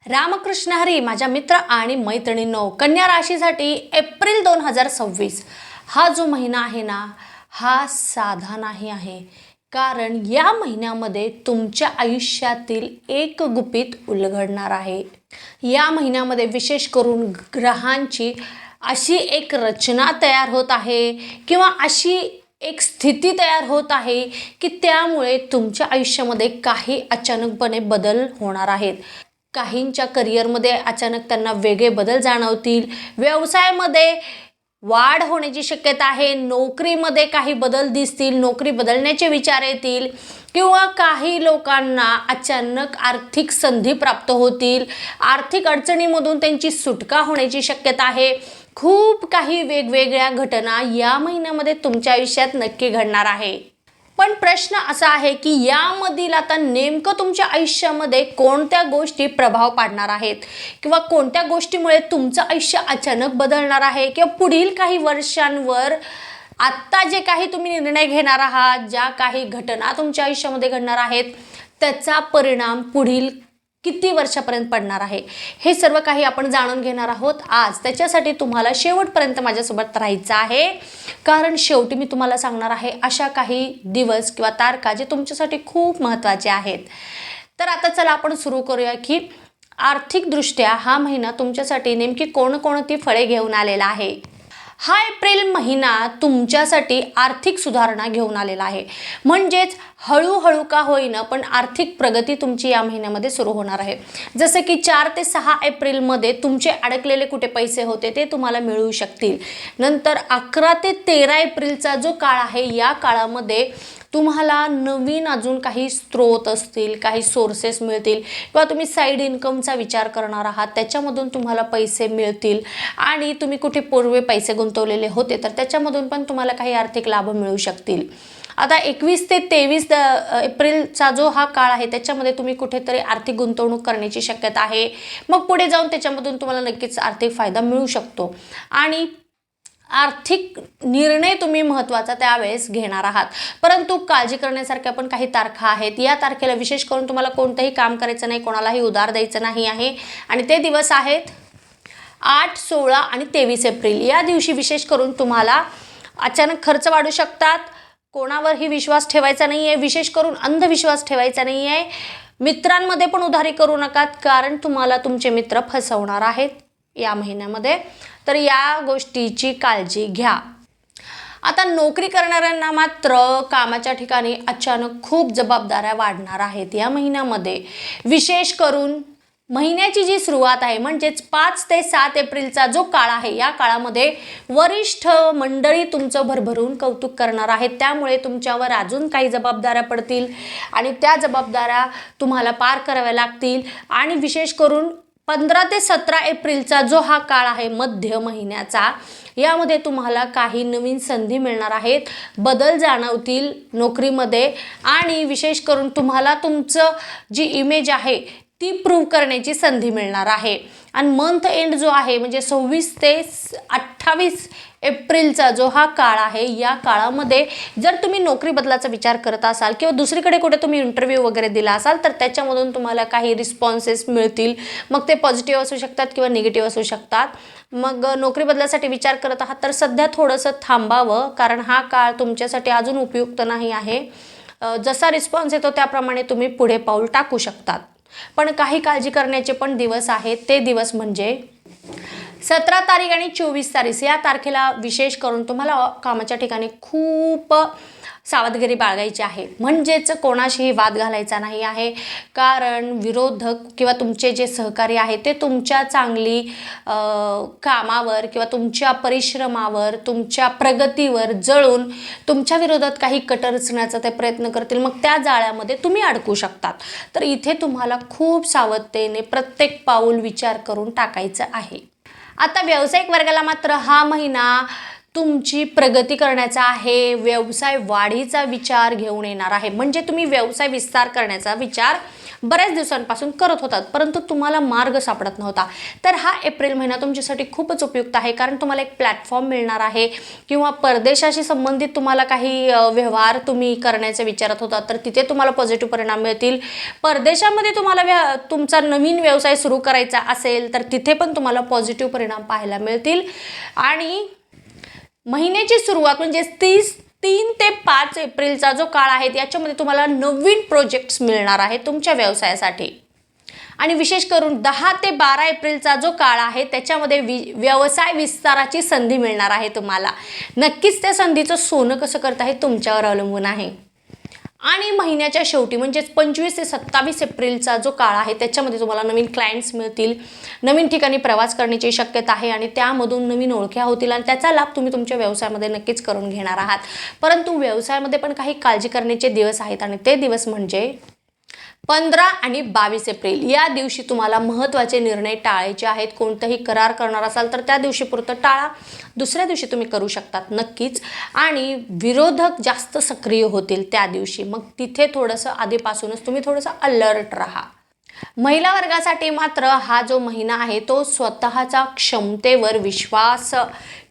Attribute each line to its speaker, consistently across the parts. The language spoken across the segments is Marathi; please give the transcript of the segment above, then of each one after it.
Speaker 1: रामकृष्ण हरी माझ्या मित्र आणि मैत्रिणींनो, कन्या राशीसाठी एप्रिल 2026 हा जो महिना आहे ना, हा साधा नाही आहे. कारण या महिन्यामध्ये तुमच्या आयुष्यातील एक गुपित उलगडणार आहे. या महिन्यामध्ये विशेष करून ग्रहांची अशी एक रचना तयार होत आहे किंवा अशी एक स्थिती तयार होत आहे की त्यामुळे तुमच्या आयुष्यामध्ये काही अचानकपणे बदल होणार आहेत. काहींच्या करिअरमध्ये अचानक त्यांना वेगळे बदल जाणवतील, व्यवसायामध्ये वाढ होण्याची शक्यता आहे, नोकरीमध्ये काही बदल दिसतील, नोकरी बदलण्याचे विचार येतील किंवा काही लोकांना अचानक आर्थिक संधी प्राप्त होतील, आर्थिक अडचणीमधून त्यांची सुटका होण्याची शक्यता आहे. खूप काही वेगवेगळ्या घटना या महिन्यामध्ये तुमच्या आयुष्यात नक्की घडणार आहे. पण प्रश्न असा आहे की यामधील आता नेमकं तुमच्या आयुष्यामध्ये कोणत्या गोष्टी प्रभाव पाडणार आहेत किंवा कोणत्या गोष्टीमुळे तुमचं आयुष्य अचानक बदलणार आहे किंवा पुढील काही वर्षांवर आत्ता जे काही तुम्ही निर्णय घेणार आहात, ज्या काही घटना तुमच्या आयुष्यामध्ये घडणार आहेत, त्याचा परिणाम पुढील किती वर्षापर्यंत पडणार आहे, हे सर्व काही आपण जाणून घेणार आहोत आज. त्याच्यासाठी तुम्हाला शेवटपर्यंत माझ्यासोबत राहायचं आहे, कारण शेवटी मी तुम्हाला सांगणार आहे अशा काही दिवस किंवा तारखा जे तुमच्यासाठी खूप महत्त्वाचे आहेत. तर आता चला आपण सुरू करूया की आर्थिकदृष्ट्या हा महिना तुमच्यासाठी नेमकी कोणकोणती फळे घेऊन आलेला आहे. हा एप्रिल महिना तुमच्यासाठी आर्थिक सुधारणा घेऊन आलेला आहे. म्हणजेच हळूहळू का होईना पण आर्थिक प्रगती तुमची या महिन्यामध्ये सुरू होणार आहे. जसं की 4 ते 6 एप्रिलमध्ये तुमचे अडकलेले कुठे पैसे होते ते तुम्हाला मिळू शकतील. नंतर 11 ते 13 एप्रिलचा जो काळ आहे, या काळामध्ये तुम्हाला नवीन अजून काही स्रोत असतील, काही सोर्सेस मिळतील किंवा तुम्ही साईड इन्कमचा विचार करणार आहात, त्याच्यामधून तुम्हाला पैसे मिळतील आणि तुम्ही कुठे पूर्वी पैसे गुंतवलेले होते तर त्याच्यामधून पण तुम्हाला काही आर्थिक लाभ मिळू शकतील. आता 21 ते 23 एप्रिलचा जो हा काळ आहे त्याच्यामध्ये तुम्ही कुठेतरी आर्थिक गुंतवणूक करण्याची शक्यता आहे. मग पुढे जाऊन त्याच्यामधून तुम्हाला नक्कीच आर्थिक फायदा मिळू शकतो आणि आर्थिक निर्णय तुम्ही महत्त्वाचा त्यावेळेस घेणार आहात. परंतु काळजी करण्यासारख्या पण काही तारखा आहेत. या तारखेला विशेष करून तुम्हाला कोणतंही काम करायचं नाही, कोणालाही उधार द्यायचं नाही आहे आणि ते दिवस आहेत 8, 16 आणि 23 एप्रिल. या दिवशी विशेष करून तुम्हाला अचानक खर्च वाढू शकतात. कोणावरही विश्वास ठेवायचा नाही आहे, विशेष करून अंधविश्वास ठेवायचा नाही आहे. मित्रांमध्ये पण उधारी करू नका, कारण तुम्हाला तुमचे मित्र फसवणार आहेत या महिन्यामध्ये. तर या गोष्टीची काळजी घ्या. आता नोकरी करणाऱ्यांना मात्र कामाच्या ठिकाणी अचानक खूप जबाबदाऱ्या वाढणार आहेत या महिन्यामध्ये. विशेष करून महिन्याची जी सुरुवात आहे म्हणजेच 5 ते 7 एप्रिलचा जो काळ आहे, या काळामध्ये वरिष्ठ मंडळी तुमचं भरभरून कौतुक करणार आहेत. त्यामुळे तुमच्यावर अजून काही जबाबदाऱ्या पडतील आणि त्या जबाबदाऱ्या तुम्हाला पार कराव्या लागतील. आणि विशेष करून 15 ते 17 एप्रिलचा जो हा काळ आहे मध्य महिन्याचा, यामध्ये तुम्हाला काही नवीन संधी मिळणार आहेत, बदल जाणवतील नोकरीमध्ये आणि विशेष करून तुम्हाला तुमचं जी इमेज आहे ती प्रूव्ह करण्याची संधी मिळणार आहे. आणि मंथ एंड जो आहे म्हणजे 26 ते 28 एप्रिलचा जो हा काळ आहे, या काळामध्ये जर तुम्ही नोकरी बदलाचा विचार करत असाल किंवा दुसरीकडे कुठे तुम्ही इंटरव्ह्यू वगैरे दिला असाल तर त्याच्यामधून तुम्हाला काही रिस्पॉन्सेस मिळतील. मग ते पॉझिटिव्ह असू शकतात किंवा निगेटिव्ह असू शकतात. मग नोकरी बदलासाठी विचार करत आहात तर सध्या थोडंसं थांबावं, कारण हा काळ तुमच्यासाठी अजून उपयुक्त नाही आहे. जसा रिस्पॉन्स येतो त्याप्रमाणे तुम्ही पुढे पाऊल टाकू शकतात. पण काही काळजी करण्याचे पण दिवस आहेत. ते दिवस म्हणजे 17 तारीख आणि 24 तारीख या तारखेला विशेष करून तुम्हाला कामाच्या ठिकाणी खूप सावधगिरी बाळगायची आहे. म्हणजेच कोणाशीही वाद घालायचा नाही आहे, कारण विरोधक किंवा तुमचे जे सहकारी आहेत ते तुमच्या चांगली कामावर किंवा तुमच्या परिश्रमावर, तुमच्या प्रगतीवर जळून तुमच्या विरोधात काही कट रचण्याचा ते प्रयत्न करतील. मग त्या जाळ्यामध्ये तुम्ही अडकू शकतात. तर इथे तुम्हाला खूप सावधतेने प्रत्येक पाऊल विचार करून टाकायचं आहे. आता व्यावसायिक वर्गाला मात्र हा महिना तुमची प्रगती करण्याचा आहे, व्यवसाय वाढीचा विचार घेऊन येणार आहे. म्हणजे तुम्ही व्यवसाय विस्तार करण्याचा विचार बऱ्याच दिवसांपासून करत होतात, परंतु तुम्हाला मार्ग सापडत नव्हता. तर हा एप्रिल महिना तुमच्यासाठी खूपच उपयुक्त आहे, कारण तुम्हाला एक प्लॅटफॉर्म मिळणार आहे किंवा परदेशाशी संबंधित तुम्हाला काही व्यवहार तुम्ही करण्याचे विचारत होता, तर तिथे तुम्हाला पॉझिटिव्ह परिणाम मिळतील. परदेशामध्ये तुम्हाला तुमचा नवीन व्यवसाय सुरू करायचा असेल तर तिथे पण तुम्हाला पॉझिटिव्ह परिणाम पाहायला मिळतील. आणि महिन्याची सुरुवात म्हणजे 3 ते 5 एप्रिलचा जो काळ आहे याच्यामध्ये तुम्हाला नवीन प्रोजेक्ट्स मिळणार आहे तुमच्या व्यवसायासाठी. आणि विशेष करून 10 ते 12 एप्रिलचा जो काळ आहे त्याच्यामध्ये व्यवसाय विस्ताराची संधी मिळणार आहे तुम्हाला. नक्कीच त्या संधीचं सोनं कसं करता हे तुमच्यावर अवलंबून आहे. आणि महिन्याच्या शेवटी म्हणजेच 25 ते 27 एप्रिलचा जो काळ आहे त्याच्यामध्ये तुम्हाला नवीन क्लायंट्स मिळतील, नवीन ठिकाणी प्रवास करण्याची शक्यता आहे आणि त्यामधून नवीन ओळख्या होतील आणि त्याचा लाभ तुम्ही तुमच्या व्यवसायामध्ये नक्कीच करून घेणार आहात. परंतु व्यवसायामध्ये पण काही काळजी करण्याचे दिवस आहेत आणि ते दिवस म्हणजे 15 आणि 22 एप्रिल या दिवशी तुम्हाला महत्त्वाचे निर्णय टाळायचे आहेत. कोणताही करार करणार असाल तर त्या दिवशी पुरतं टाळा, दुसऱ्या दिवशी तुम्ही करू शकतात नक्कीच. आणि विरोधक जास्त सक्रिय होतील त्या दिवशी, मग तिथे थोडंसं आधीपासूनच तुम्ही थोडंसं अलर्ट राहा. महिला वर्गासाठी मात्र हा जो महिना आहे तो स्वतःच्या क्षमतेवर विश्वास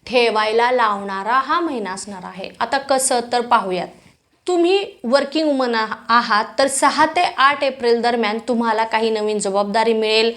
Speaker 1: ठेवायला लावणारा हा महिना असणार आहे. आता कसं तर पाहूयात. तुम्ही वर्किंग वुमन आहात तर 6 ते 8 एप्रिल दरम्यान तुम्हाला काही नवीन जबाबदारी मिळेल.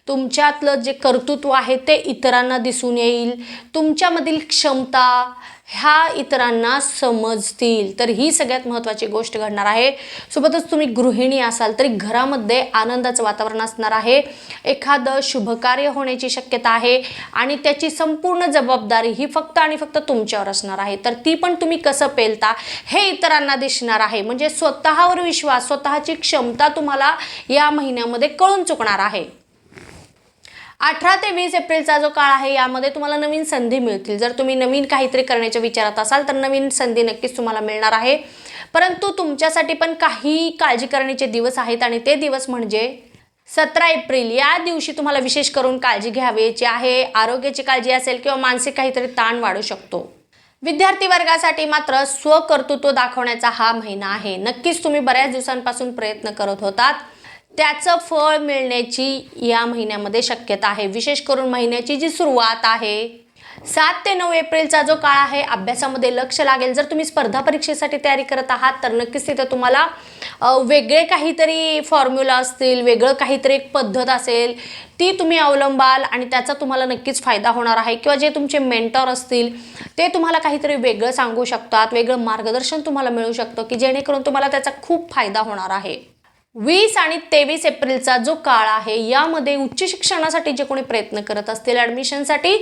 Speaker 1: तुमच्यातलं जे कर्तृत्व आहे ते इतरांना दिसून येईल. तुमच्यामधील क्षमता ह्या इतरांना समजतील. तर ही सगळ्यात महत्त्वाची गोष्ट घडणार आहे. सोबतच तुम्ही गृहिणी असाल तरी घरामध्ये आनंदाचं वातावरण असणार आहे. एखादं शुभकार्य होण्याची शक्यता आहे आणि त्याची संपूर्ण जबाबदारी ही फक्त आणि फक्त तुमच्यावर असणार आहे. तर ती पण तुम्ही कसं पेलता हे इतरांना दिसणार आहे. म्हणजे स्वतःवर विश्वास, स्वतःची क्षमता तुम्हाला या महिन्यामध्ये कळून चुकणार आहे. 18 ते 20 एप्रिलचा जो काळ आहे यामध्ये तुम्हाला नवीन संधी मिळतील. जर तुम्ही नवीन काहीतरी करण्याच्या विचारात असाल तर नवीन संधी नक्कीच तुम्हाला मिळणार आहे. परंतु तुमच्यासाठी पण काही काळजी करण्याचे दिवस आहेत आणि ते दिवस म्हणजे 17 एप्रिल या दिवशी तुम्हाला विशेष करून काळजी घ्यायची आहे. आरोग्याची काळजी असेल किंवा मानसिक काहीतरी ताण वाढू शकतो. विद्यार्थी वर्गासाठी मात्र स्वकर्तृत्व दाखवण्याचा हा महिना आहे. नक्कीच तुम्ही बऱ्याच दिवसांपासून प्रयत्न करत होतात, त्याचं फळ मिळण्याची या महिन्यामध्ये शक्यता आहे. विशेष करून महिन्याची जी सुरुवात आहे 7 ते 9 एप्रिलचा जो काळ आहे अभ्यासामध्ये लक्ष लागेल. जर तुम्ही स्पर्धा परीक्षेसाठी तयारी करत आहात तर नक्कीच तिथे तुम्हाला वेगळे काहीतरी फॉर्म्युला असतील, वेगळं काहीतरी एक पद्धत असेल ती तुम्ही अवलंबाल आणि त्याचा तुम्हाला नक्कीच फायदा होणार आहे. किंवा जे तुमचे मेंटर असतील ते तुम्हाला काहीतरी वेगळं सांगू शकतात, वेगळं मार्गदर्शन तुम्हाला मिळू शकतं की जेणेकरून तुम्हाला त्याचा खूप फायदा होणार आहे. 20 आणि 23 एप्रिलचा जो काळ आहे यामध्ये उच्च शिक्षणासाठी जे कोणी प्रयत्न करत असतील ॲडमिशनसाठी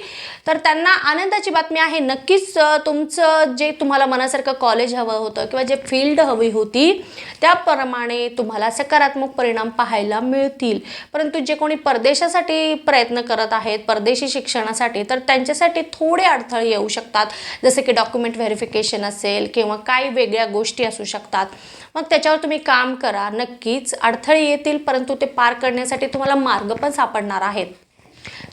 Speaker 1: तर त्यांना आनंदाची बातमी आहे. नक्कीच तुमचं जे तुम्हाला मनासारखं कॉलेज हवं होतं किंवा जे फील्ड हवी होती त्याप्रमाणे तुम्हाला सकारात्मक परिणाम पाहायला मिळतील. परंतु जे कोणी परदेशासाठी प्रयत्न करत आहेत, परदेशी शिक्षणासाठी, तर त्यांच्यासाठी थोडे अडथळे येऊ शकतात. जसे की डॉक्युमेंट व्हेरिफिकेशन असेल किंवा काही वेगळ्या गोष्टी असू शकतात. मग त्याच्यावर तुम्ही काम करा. नक्कीच अडथळे येतील परंतु ते पार करण्यासाठी तुम्हाला मार्ग पण सापडणार आहेत.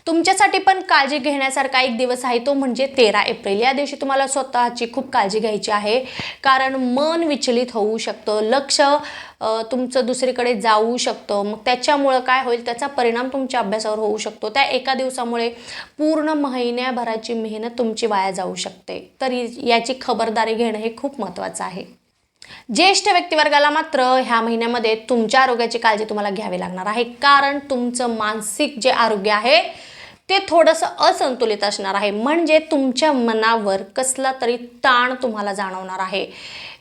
Speaker 1: तुमच्यासाठी पण काळजी घेण्यासारखा एक दिवस आहे तो म्हणजे 13 एप्रिल. या दिवशी तुम्हाला स्वतःची खूप काळजी घ्यायची आहे, कारण मन विचलित होऊ शकतं, लक्ष तुमचं दुसरीकडे जाऊ शकतं. मग त्याच्यामुळं काय होईल, त्याचा परिणाम तुमच्या अभ्यासावर होऊ शकतो. त्या एका दिवसामुळे पूर्ण महिन्याभराची मेहनत तुमची वाया जाऊ शकते. तर याची खबरदारी घेणं हे खूप महत्त्वाचं आहे. ज्येष्ठ व्यक्तिवर्गाला मात्र ह्या महिन्यामध्ये तुमच्या आरोग्याची काळजी तुम्हाला घ्यावी लागणार आहे, कारण तुमचं मानसिक जे आरोग्य आहे ते थोडंसं असंतुलित असणार आहे. म्हणजे तुमच्या मनावर कसला तरी ताण तुम्हाला जाणवणार आहे.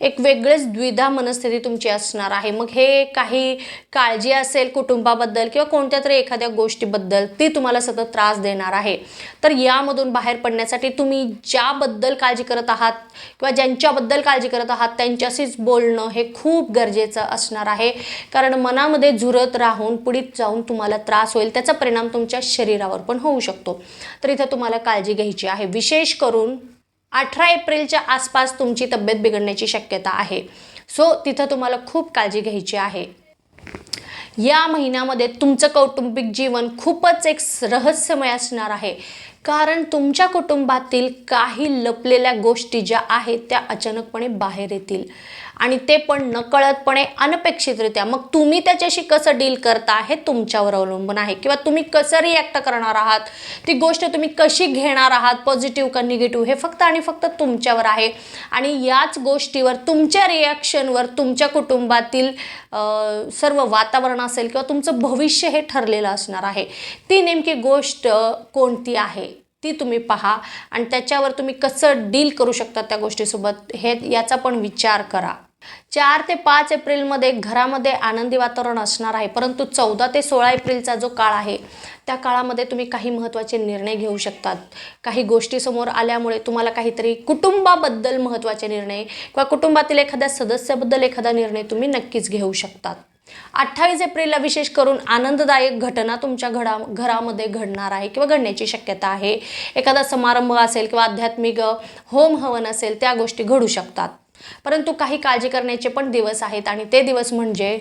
Speaker 1: एक वेगळीच द्विधा मनस्थिती तुमची असणार आहे. मग हे काही काळजी असेल कुटुंबाबद्दल किंवा कोणत्या तरी एखाद्या गोष्टीबद्दल ती तुम्हाला सतत त्रास देणार आहे. तर यामधून बाहेर पडण्यासाठी तुम्ही ज्याबद्दल काळजी करत आहात किंवा ज्यांच्याबद्दल काळजी करत आहात त्यांच्याशीच बोलणं हे खूप गरजेचं असणार आहे. कारण मनामध्ये झुरत राहून पुढे जाऊन तुम्हाला त्रास होईल, त्याचा परिणाम तुमच्या शरीरावर पण होऊ शकतो. तर इथे तुम्हाला काळजी घ्यायची आहे. विशेष करून 18 एप्रिलच्या आसपास तुमची तब्येत बिघडण्याची शक्यता आहे. सो तिथं तुम्हाला खूप काळजी घ्यायची आहे. या महिन्यामध्ये तुमचं कौटुंबिक जीवन खूपच एक रहस्यमय असणार आहे, कारण तुमच्या कुटुंबातील काही लपलेल्या गोष्टी ज्या आहेत त्या अचानकपणे बाहेर येतील आणि ते पण नकळतपणे अनपेक्षितरित्या. मग तुम्ही त्याच्याशी कसं डील करता हे तुमच्यावर अवलंबून आहे, किंवा तुम्ही कसं रिॲक्ट करणार आहात, ती गोष्ट तुम्ही कशी घेणार आहात, पॉझिटिव्ह का निगेटिव्ह, हे फक्त आणि फक्त तुमच्यावर आहे. आणि याच गोष्टीवर, तुमच्या रिॲक्शनवर तुमच्या कुटुंबातील सर्व वातावरण असेल किंवा तुमचं भविष्य हे ठरलेलं असणार आहे. ती नेमकी गोष्ट कोणती आहे ती तुम्ही पहा आणि त्याच्यावर तुम्ही कसं डील करू शकता त्या गोष्टीसोबत हे याचा पण विचार करा. 4 ते 5 एप्रिलमध्ये घरामध्ये आनंदी वातावरण असणार आहे, परंतु 14 ते 16 एप्रिलचा जो काळ आहे त्या काळामध्ये तुम्ही काही महत्त्वाचे निर्णय घेऊ शकतात. काही गोष्टी समोर आल्यामुळे तुम्हाला काहीतरी कुटुंबाबद्दल महत्त्वाचे निर्णय किंवा कुटुंबातील एखाद्या सदस्याबद्दल एखादा निर्णय तुम्ही नक्कीच घेऊ शकतात. 28 एप्रिलला विशेष करून आनंददायक घटना तुमच्या घरामध्ये घडणार आहे किंवा घडण्याची शक्यता आहे. एखादा समारंभ असेल किंवा आध्यात्मिक होम हवन असेल, त्या गोष्टी घडू शकतात. परंतु काही काळजी करण्याचे पण दिवस आहेत आणि ते दिवस म्हणजे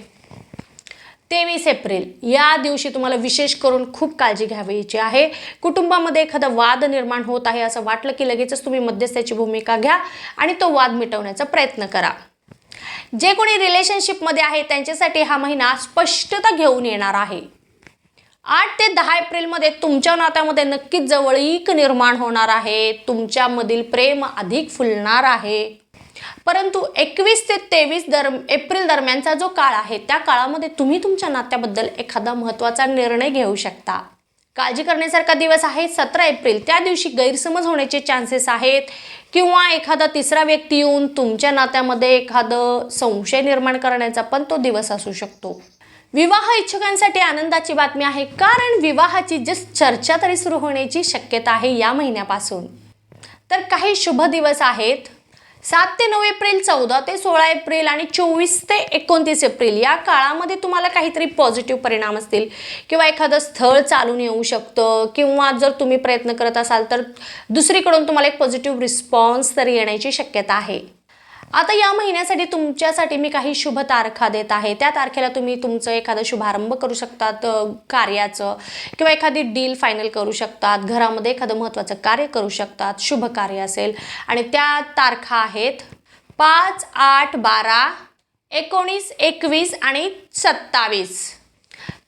Speaker 1: 23 एप्रिल. या दिवशी तुम्हाला विशेष करून खूप काळजी घ्यायची आहे. कुटुंबामध्ये एखादा वाद निर्माण होत आहे असं वाटलं की लगेचच तुम्ही मध्यस्थाची भूमिका घ्या आणि तो वाद मिटवण्याचा प्रयत्न करा. जे कोणी रिलेशनशिपमध्ये आहे त्यांच्यासाठी हा महिना स्पष्टता घेऊन येणार आहे. 8 ते 10 एप्रिलमध्ये तुमच्या नात्यामध्ये नक्कीच जवळीक निर्माण होणार आहे. तुमच्यामधील प्रेम अधिक फुलणार आहे. परंतु 21 ते 23 एप्रिल दरम्यानचा जो काळ आहे त्या काळामध्ये तुम्ही तुमच्या नात्याबद्दल एखादा महत्त्वाचा निर्णय घेऊ शकता. काळजी करण्यासारखा दिवस आहे 17 एप्रिल. त्या दिवशी गैरसमज होण्याचे चान्सेस आहेत किंवा एखादा तिसरा व्यक्ती येऊन तुमच्या नात्यामध्ये एखादं संशय निर्माण करण्याचा पण तो दिवस असू शकतो. विवाह इच्छुकांसाठी आनंदाची बातमी आहे, कारण विवाहाची जस्ट चर्चा तरी सुरू होण्याची शक्यता आहे या महिन्यापासून. तर काही शुभ दिवस आहेत 7 ते 9 एप्रिल, 14 ते 16 एप्रिल आणि 24 ते 29 एप्रिल. या काळामध्ये तुम्हाला काहीतरी पॉझिटिव्ह परिणाम असतील किंवा एखादं स्थळ चालून येऊ शकतं किंवा जर तुम्ही प्रयत्न करत असाल तर दुसरीकडून तुम्हाला एक पॉझिटिव्ह रिस्पॉन्स तरी येण्याची शक्यता आहे. आता या महिन्यासाठी तुमच्यासाठी मी काही शुभ तारखा देत आहे. त्या तारखेला तुम्ही तुमचं एखादा शुभारंभ करू शकतात कार्याचं, किंवा एखादी डील फायनल करू शकतात, घरामध्ये एखादं महत्त्वाचं कार्य करू शकतात, शुभ कार्य असेल. आणि त्या तारखा आहेत 5, 8, 12, 19, 21 आणि 27.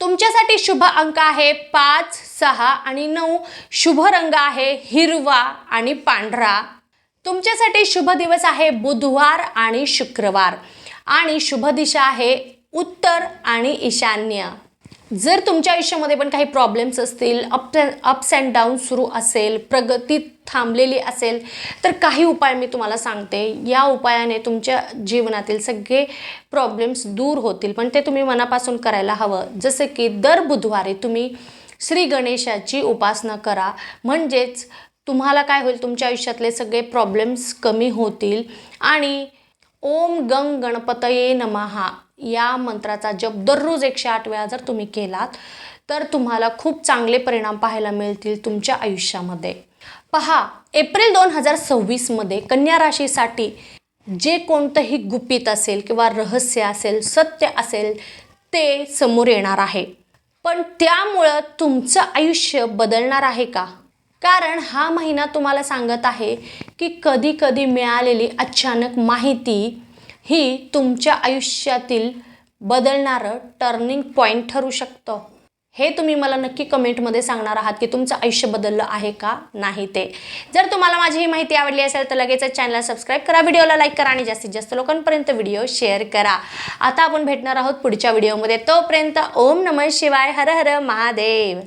Speaker 1: तुमच्यासाठी शुभ अंक आहे 5, 6 आणि 9. शुभ रंग आहे हिरवा आणि पांढरा. तुमच्यासाठी शुभ दिवस आहे बुधवार आणि शुक्रवार आणि शुभ दिशा आहे उत्तर आणि ईशान्य. जर तुमच्या आयुष्यामध्ये पण काही प्रॉब्लेम्स असतील, अप्स अँड डाऊन सुरू असेल, प्रगती थांबलेली असेल, तर काही उपाय मी तुम्हाला सांगते. या उपायाने तुमच्या जीवनातील सगळे प्रॉब्लेम्स दूर होतील, पण ते तुम्ही मनापासून करायला हवं. जसं की दर बुधवारी तुम्ही श्री गणेशाची उपासना करा, म्हणजेच तुम्हाला काय होईल, तुमच्या आयुष्यातले सगळे प्रॉब्लेम्स कमी होतील. आणि ओम गंग गणपतये नमहा या मंत्राचा जप दररोज 108 वेळा जर तुम्ही केलात तर तुम्हाला खूप चांगले परिणाम पाहायला मिळतील तुमच्या आयुष्यामध्ये. पहा, एप्रिल 2026 मध्ये कन्या राशीसाठी जे कोणतंही गुपित असेल किंवा रहस्य असेल, सत्य असेल, ते समोर येणार आहे. पण त्यामुळं तुमचं आयुष्य बदलणार आहे का? कारण हा महिना तुम्हाला सांगत आहे की कधी कधी मिळालेली अचानक माहिती ही तुमच्या आयुष्यातील बदलणारं टर्निंग पॉईंट ठरू शकतं. हे तुम्ही मला नक्की कमेंटमध्ये सांगणार आहात की तुमचं आयुष्य बदललं आहे का नाही ते. जर तुम्हाला माझी ही माहिती आवडली असेल तर लगेचच चॅनलला सबस्क्राईब करा, व्हिडिओला लाईक करा आणि जास्तीत जास्त लोकांपर्यंत व्हिडिओ शेअर करा. आता आपण भेटणार आहोत पुढच्या व्हिडिओमध्ये. तोपर्यंत ओम नमः शिवाय, हर हर महादेव.